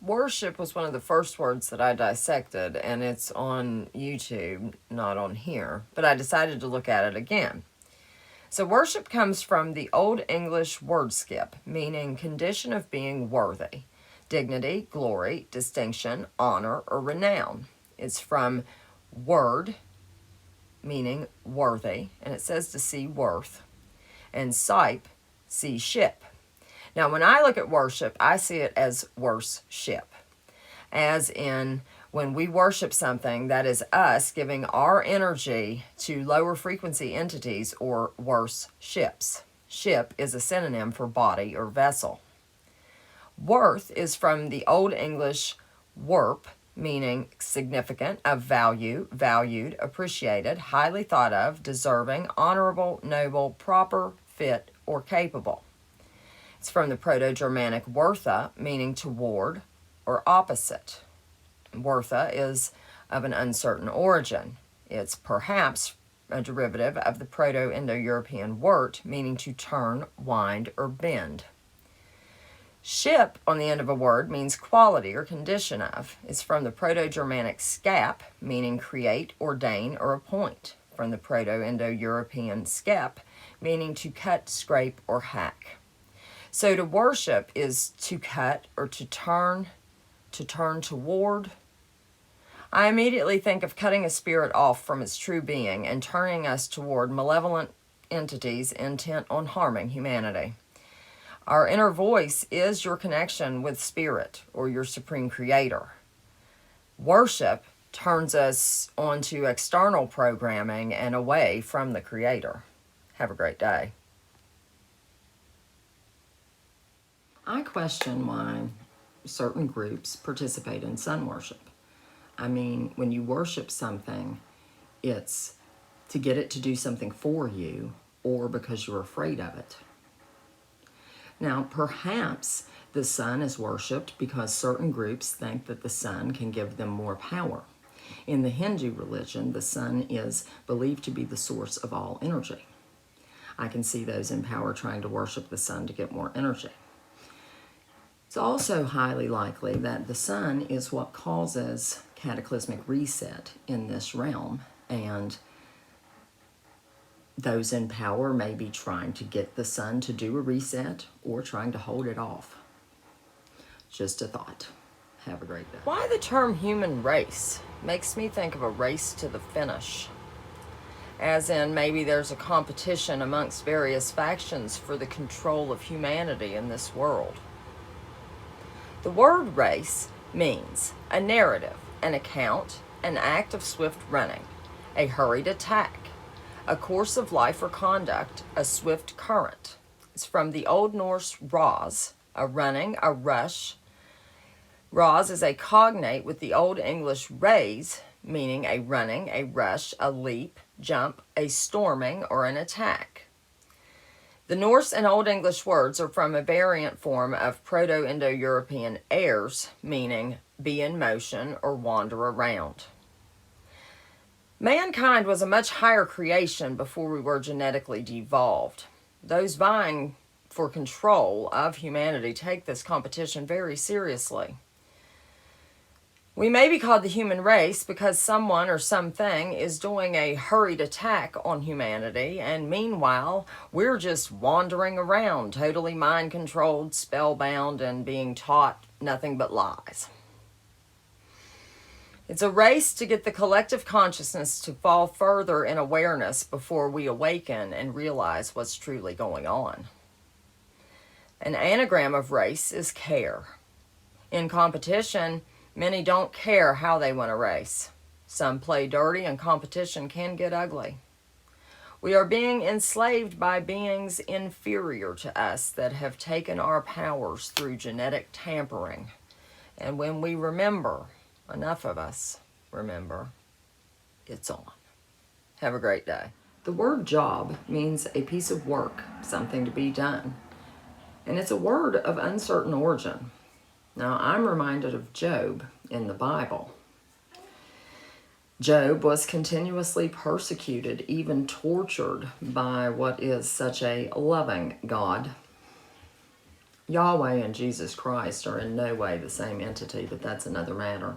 Worship was one of the first words that I dissected, and it's on YouTube, not on here, but I decided to look at it again. So worship comes from the Old English word skip, meaning condition of being worthy, dignity, glory, distinction, honor, or renown. It's from word, meaning worthy, and it says to see worth, and sipe, see ship. Now, when I look at worship, I see it as worship, as in when we worship something, that is us giving our energy to lower frequency entities or worse ships. Ship is a synonym for body or vessel. Worth is from the Old English werp, meaning significant, of value, valued, appreciated, highly thought of, deserving, honorable, noble, proper, fit, or capable. It's from the Proto-Germanic wertha, meaning toward or opposite. Wertha is of an uncertain origin. It's perhaps a derivative of the Proto-Indo-European wert, meaning to turn, wind, or bend. Ship on the end of a word means quality or condition of. It's from the Proto-Germanic skap, meaning create, ordain, or appoint. From the Proto-Indo-European skep, meaning to cut, scrape, or hack. So to worship is to cut or to turn toward. I immediately think of cutting a spirit off from its true being and turning us toward malevolent entities intent on harming humanity. Our inner voice is your connection with spirit or your supreme creator. Worship turns us onto external programming and away from the creator. Have a great day. I question why certain groups participate in sun worship. I mean, when you worship something, it's to get it to do something for you or because you're afraid of it. Now, perhaps the sun is worshipped because certain groups think that the sun can give them more power. In the Hindu religion, the sun is believed to be the source of all energy. I can see those in power trying to worship the sun to get more energy. It's also highly likely that the sun is what causes cataclysmic reset in this realm, and those in power may be trying to get the sun to do a reset or trying to hold it off. Just a thought. Have a great day. Why the term human race makes me think of a race to the finish. As in, maybe there's a competition amongst various factions for the control of humanity in this world. The word race means a narrative, an account, an act of swift running, a hurried attack, a course of life or conduct, a swift current. It's from the Old Norse ras, a running, a rush. Ras is a cognate with the Old English raise, meaning a running, a rush, a leap, jump, a storming, or an attack. The Norse and Old English words are from a variant form of Proto-Indo-European airs, meaning be in motion or wander around. Mankind was a much higher creation before we were genetically devolved. Those vying for control of humanity take this competition very seriously. We may be called the human race because someone or something is doing a hurried attack on humanity, and meanwhile, we're just wandering around, totally mind-controlled, spellbound, and being taught nothing but lies. It's a race to get the collective consciousness to fall further in awareness before we awaken and realize what's truly going on. An anagram of race is care. In competition, many don't care how they win a race. Some play dirty, and competition can get ugly. We are being enslaved by beings inferior to us that have taken our powers through genetic tampering. And when we remember, enough of us remember, it's on. Have a great day. The word job means a piece of work, something to be done. And it's a word of uncertain origin. Now, I'm reminded of Job in the Bible. Job was continuously persecuted, even tortured by what is such a loving God. Yahweh and Jesus Christ are in no way the same entity, but that's another matter.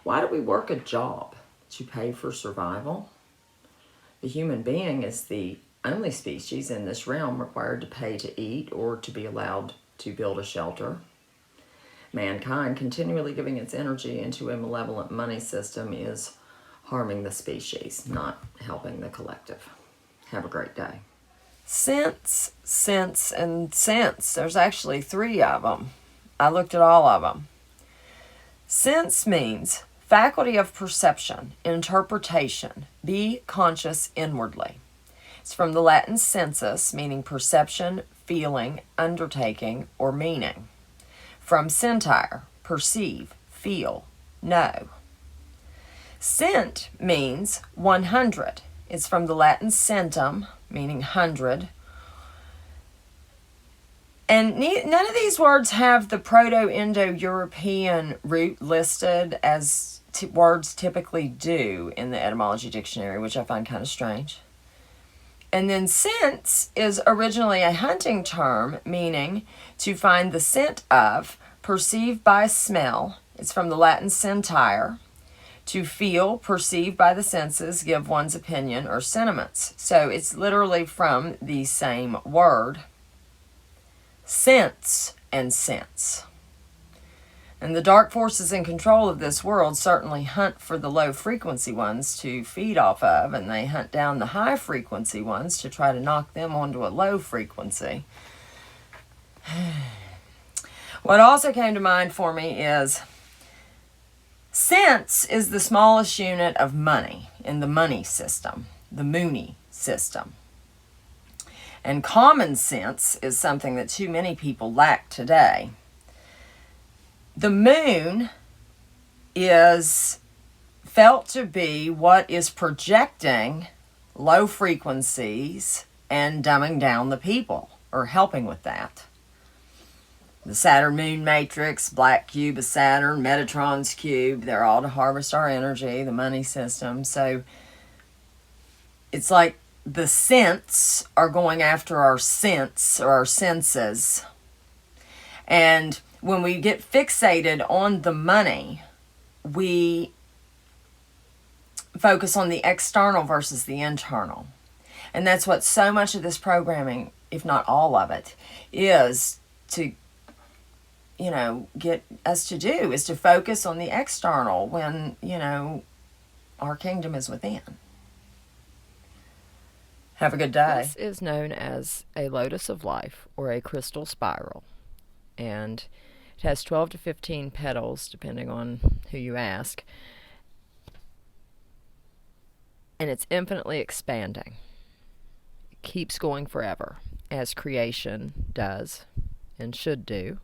Why do we work a job? To pay for survival? The human being is the only species in this realm required to pay to eat or to be allowed to build a shelter. Mankind continually giving its energy into a malevolent money system is harming the species, not helping the collective. Have a great day. Sense, sense, and sense. There's actually 3 of them. I looked at all of them. Sense means faculty of perception, interpretation, be conscious inwardly. It's from the Latin sensus, meaning perception, feeling, undertaking, or meaning. From sentire, perceive, feel, know. Cent means 100. It's from the Latin centum, meaning 100. And none of these words have the Proto-Indo-European root listed as words typically do in the etymology dictionary, which I find kind of strange. And then sense is originally a hunting term, meaning to find the scent of, perceived by smell. It's from the Latin sentire. To feel, perceive by the senses, give one's opinion or sentiments. So it's literally from the same word, sense and sense. And the dark forces in control of this world certainly hunt for the low frequency ones to feed off of, and they hunt down the high frequency ones to try to knock them onto a low frequency. What also came to mind for me is sense is the smallest unit of money in the money system, the Mooney system. And common sense is something that too many people lack today. The moon is felt to be what is projecting low frequencies and dumbing down the people, or helping with that. The Saturn moon matrix, black cube of Saturn, Metatron's cube, they're all to harvest our energy, the money system. So it's like the sense are going after our sense or our senses. And when we get fixated on the money, we focus on the external versus the internal. And that's what so much of this programming, if not all of it, is to, get us to do, is to focus on the external when, our kingdom is within. Have a good day. This is known as a lotus of life or a crystal spiral. And it has 12 to 15 petals, depending on who you ask. And it's infinitely expanding. It keeps going forever, as creation does and should do.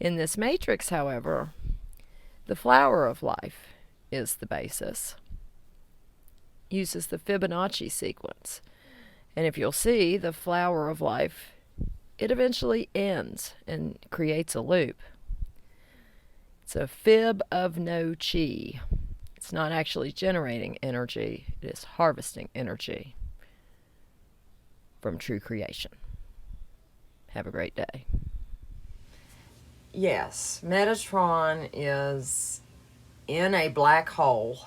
In this matrix, however, the flower of life is the basis. Uses the Fibonacci sequence. And if you'll see, the flower of life, it eventually ends and creates a loop. It's a fib of no chi. It's not actually generating energy, it is harvesting energy from true creation. Have a great day. Yes, Metatron is in a black hole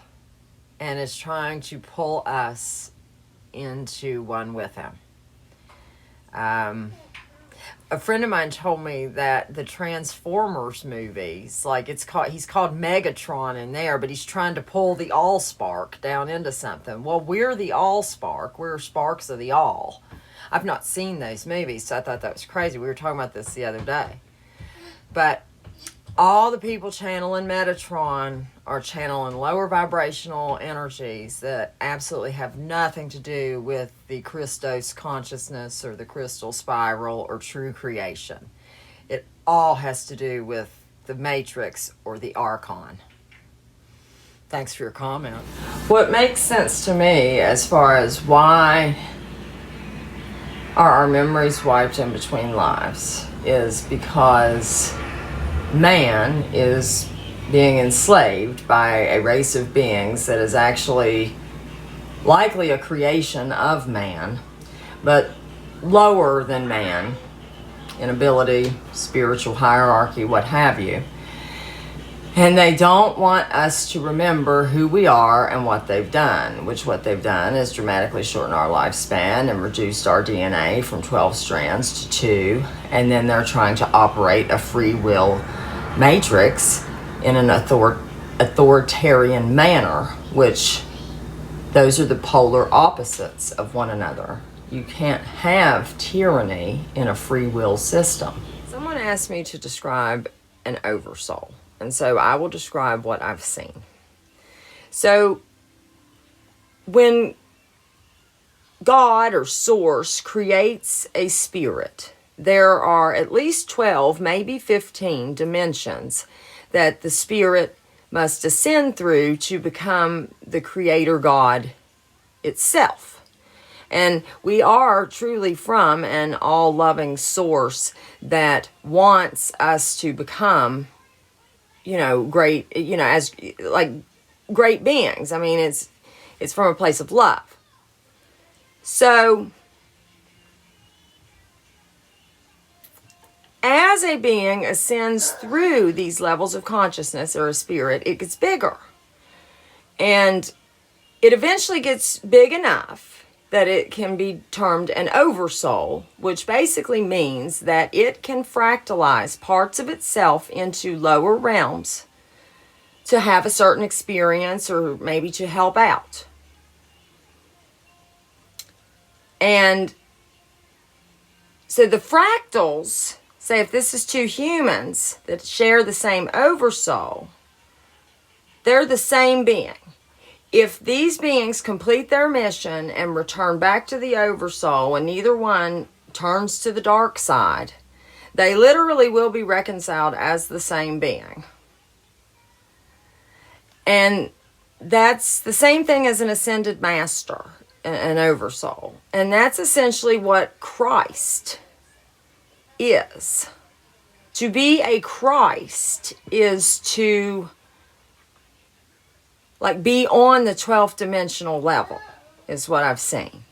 and is trying to pull us into one with him. A friend of mine told me that the Transformers movies, he's called Megatron in there, but he's trying to pull the Allspark down into something. Well, we're the Allspark. We're sparks of the All. I've not seen those movies, so I thought that was crazy. We were talking about this the other day. But all the people channeling Metatron are channeling lower vibrational energies that absolutely have nothing to do with the Christos consciousness or the crystal spiral or true creation. It all has to do with the matrix or the archon. Thanks for your comment. What makes sense to me as far as why are our memories wiped in between lives is because man is being enslaved by a race of beings that is actually likely a creation of man, but lower than man in ability, spiritual hierarchy, what have you. And they don't want us to remember who we are and what they've done, which what they've done is dramatically shorten our lifespan and reduced our DNA from 12 strands to 2. And then they're trying to operate a free will matrix in an authoritarian manner, which those are the polar opposites of one another. You can't have tyranny in a free will system. Someone asked me to describe an oversoul. And so I will describe what I've seen. So when God or Source creates a spirit, there are at least 12, maybe 15 dimensions that the spirit must ascend through to become the creator God itself. And we are truly from an all-loving source that wants us to become great, as like great beings. I mean, it's from a place of love. So, as a being ascends through these levels of consciousness or a spirit, it gets bigger. And it eventually gets big enough that it can be termed an oversoul, which basically means that it can fractalize parts of itself into lower realms to have a certain experience or maybe to help out. And so the fractals, say if this is two humans that share the same oversoul, they're the same being. If these beings complete their mission and return back to the oversoul and neither one turns to the dark side, they literally will be reconciled as the same being. And that's the same thing as an ascended master, an oversoul. And that's essentially what Christ is. To be a Christ is to be on the 12th dimensional level, is what I've seen.